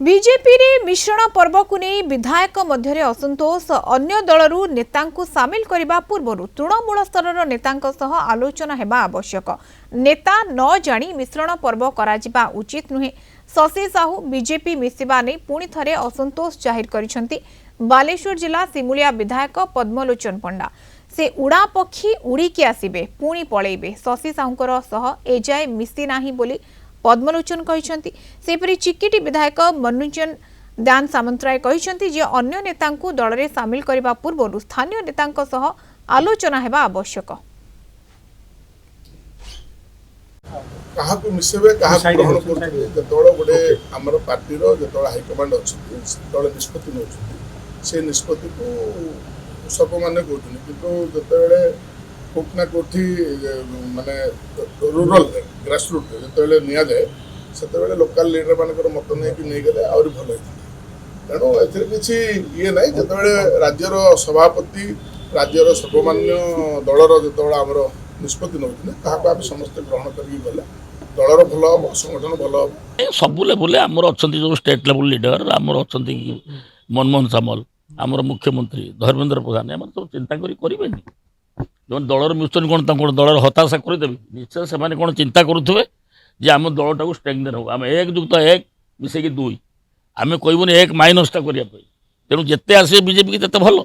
BJP रे मिश्रण पर्व को नहीं विधायक मध्य असंतोष अन्य दलरू नेतांकु सामिल करने पूर्व तृणमूल स्तर नेतांक सह आलोचना हेबा आवश्यक। नेता न जानी मिश्रण पर्व करा उचित नुहे। शशि साहू बीजेपी मिसिबा नहीं पुणी थरे असंतोष जाहिर करिसेंती बालेश्वर जिला सिमुलिया विधायक पद्मलोचन पंडा। से उड़ा पक्षी उड़ीकी आसिबे पुणी पळेइबे शशि साहूकर सह एजाए मिसी नाही बोली पद्मलोचन कहते। सेपरी चिकिटी विधायक मनोरंजन दान सामंतराय कहते जे अन्य नेतांकु दल में सामिल करने पूर्व स्थानीय नेतांक सह आलोचना हेबा आवश्यक। काहाकु मिसेबे काहाकु ग्रहण करथि जतोळ गोटे हमर पार्टी रो जतोळ हाई कमांड अछि ततोळ निष्पत्ति नउछि से निष्पत्ति को सब माने कहथि किंतु जतोळे कोठना कोठी माने रूरल ग्रास रूट जतोळे निया जाय सेतोळे लोकल लीडर मानकर मत नै कि नै गेले और भल होई तेणु एथिरे किछि ये नै जतोळे राज्यर सभापति राज्यर सर्वमान्य दलर जतोळे हमर निष्पत्ति नउछि ताहाको आप समस्त ग्रहण करी गले दलर भल हम संगठन भल हम सब लेवल आमर अच्छा जो स्टेट लेवल लीडर आमर अच्छा मनमोहन सामल आमर मुख्यमंत्री धर्मेंद्र प्रधान एम सब चिंता करें जो दलर मिशन कौन दलर हताशा करदेवी निश्चय से कौन चिंता करुवे जे आम दलटा को स्ट्रेंथन हो आम एक जुक्त एक मिसेक दुई आम कहबूनी एक माइनसटा करने तेणु जिते आसे बीजेपी की भल।